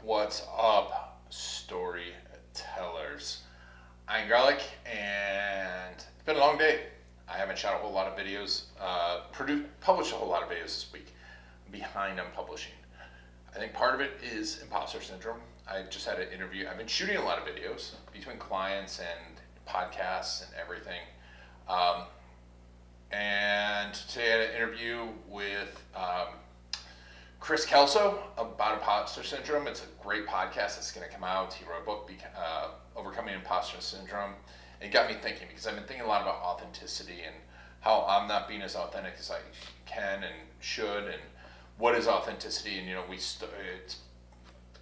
What's up, storytellers? I'm Garlic, and it's been a long day. I haven't shot a whole lot of videos, published a whole lot of videos this week. I'm behind on publishing. I think part of it is imposter syndrome. I just had an interview. I've been shooting a lot of videos between clients and podcasts and everything. And today I had an interview with Chris Kelso about imposter syndrome. It's a great podcast that's going to come out. He wrote a book, Overcoming Imposter Syndrome. It got me thinking, because I've been thinking a lot about authenticity and how I'm not being as authentic as I can and should, and what is authenticity. And it's the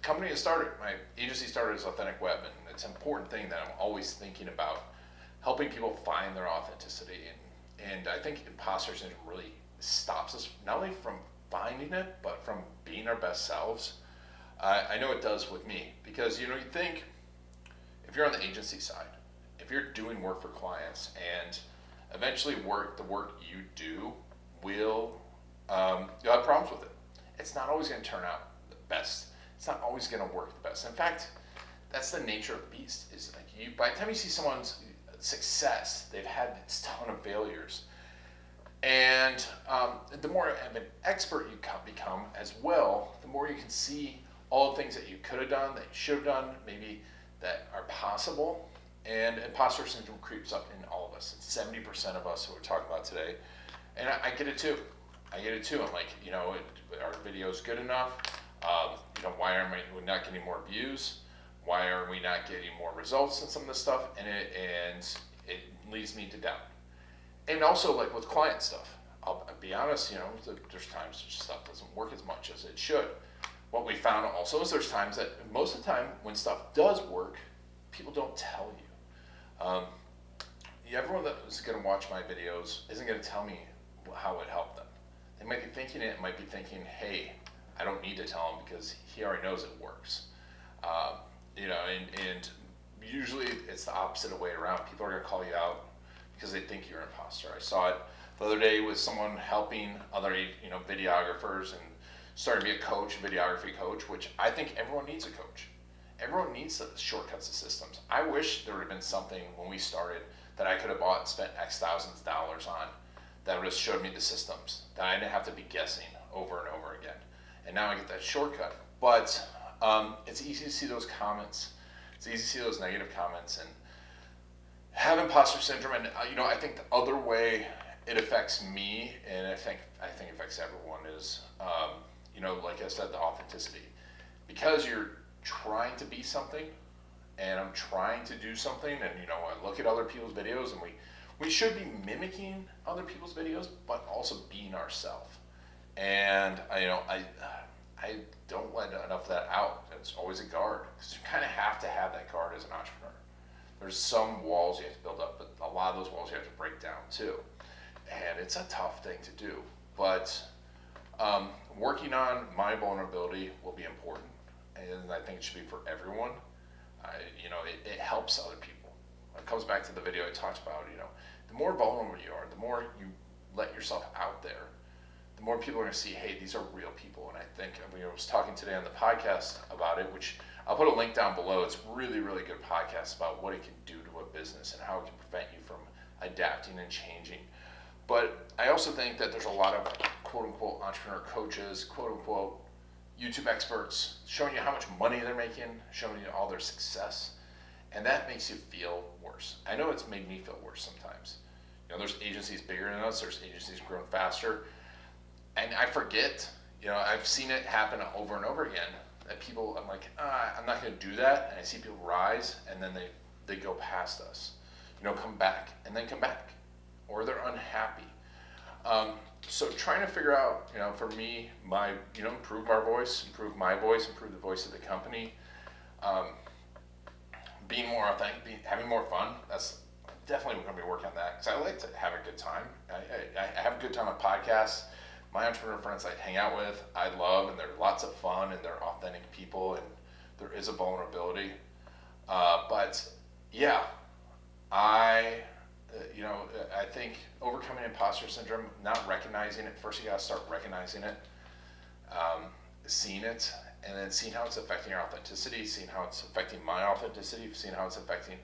company that started, my agency started as Authentic Web, and it's an important thing that I'm always thinking about, helping people find their authenticity. And I think imposter syndrome really stops us not only from finding it, but from being our best selves. I know it does with me, because you think if you're on the agency side, if you're doing work for clients, and eventually the work you do you'll have problems with it. It's not always going to turn out the best. It's not always going to work the best. In fact, that's the nature of the beast. Is like by the time you see someone's success, they've had this ton of failures. And the more of an expert you become as well, the more you can see all the things that you could have done, that you should have done, maybe that are possible. And imposter syndrome creeps up in all of us. It's 70% of us who we're talking about today. And I get it too. I'm like, are videos good enough? Why aren't we not getting more views? Why are we not getting more results in some of this stuff? And it leads me to doubt. And also, like with client stuff, I'll be honest, there's times stuff doesn't work as much as it should. What we found also is there's times that most of the time when stuff does work, people don't tell you. Everyone that is going to watch my videos isn't going to tell me how it helped them. They might be thinking it, might be thinking, hey, I don't need to tell him because he already knows it works. And usually it's the opposite way around. People are going to call you out because they think you're an imposter. I saw it the other day with someone helping other videographers and starting to be a coach, a videography coach, which I think everyone needs a coach. Everyone needs the shortcuts to systems. I wish there would have been something when we started that I could have bought and spent X thousands of dollars on that would have showed me the systems, that I didn't have to be guessing over and over again. And now I get that shortcut. But it's easy to see those comments. It's easy to see those negative comments and have imposter syndrome. And I think the other way it affects me, and I think it affects everyone, is like I said, the authenticity. Because you're trying to be something, and I'm trying to do something, and I look at other people's videos, and we should be mimicking other people's videos, but also being ourselves. And I don't let enough of that out. It's always a guard, because you kind of have to have that guard as an entrepreneur. There's some walls you have to build up, but a lot of those walls you have to break down too. And it's a tough thing to do. But working on my vulnerability will be important, and I think it should be for everyone. It helps other people. It comes back to the video I talked about. The more vulnerable you are, the more you let yourself out there, the more people are going to see, hey, these are real people. And I think I was talking today on the podcast about it, which I'll put a link down below. It's really, really good podcast about what it can do to a business and how it can prevent you from adapting and changing. But I also think that there's a lot of quote-unquote entrepreneur coaches, quote-unquote YouTube experts showing you how much money they're making, showing you all their success. And that makes you feel worse. I know it's made me feel worse sometimes. There's agencies bigger than us. There's agencies growing faster. And I forget, I've seen it happen over and over again. That people, I'm like, I'm not going to do that. And I see people rise, and then they go past us. Come back, and then come back. Or they're unhappy. So trying to figure out, for me, improve our voice, improve my voice, improve the voice of the company. Being more authentic, having more fun. That's definitely going to be working on that, because I like to have a good time. I have a good time on podcasts. My entrepreneur friends I hang out with, I love, and they're lots of fun, and they're authentic people, and there is a vulnerability. But yeah, I think overcoming imposter syndrome, not recognizing it, first you got to start recognizing it, seeing it, and then seeing how it's affecting your authenticity, seeing how it's affecting my authenticity, seeing how it's affecting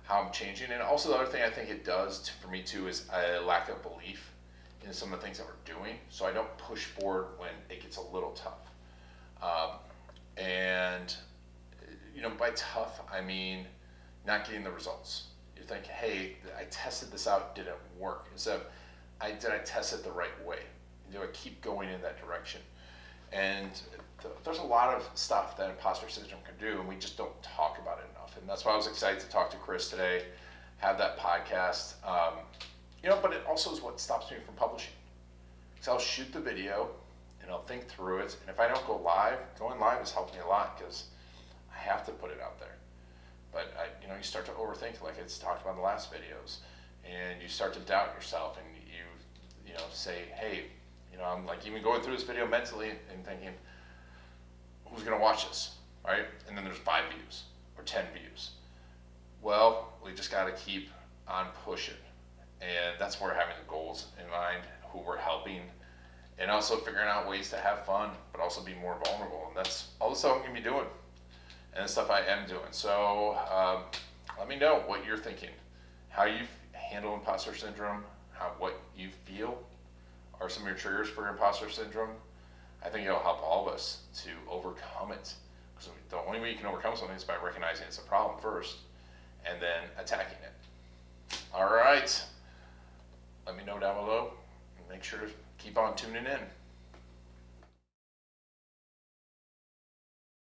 how I'm changing. And also the other thing I think it does for me too is a lack of belief in some of the things that we're doing. So I don't push forward when it gets a little tough. And by tough, I mean not getting the results. You think, hey, I tested this out, did it work? Instead of, did I test it the right way? Do I keep going in that direction? And there's a lot of stuff that imposter syndrome can do, and we just don't talk about it enough. And that's why I was excited to talk to Chris today, have that podcast. But it also is what stops me from publishing. So I'll shoot the video, and I'll think through it. And if I don't go live, going live has helped me a lot because I have to put it out there. But you start to overthink, like it's talked about in the last videos, and you start to doubt yourself, and you say, hey, I'm like even going through this video mentally and thinking, who's gonna watch this, right? And then there's 5 views or 10 views. Well, we just gotta keep on pushing, and that's where having the goals in mind, who we're helping, and also figuring out ways to have fun, but also be more vulnerable. And that's all the stuff I'm gonna be doing, and the stuff I am doing. So let me know what you're thinking, how you handle imposter syndrome, what you feel are some of your triggers for imposter syndrome. I think it'll help all of us to overcome it, because the only way you can overcome something is by recognizing it's a problem first and then attacking it. All right, let me know down below, and make sure to keep on tuning in.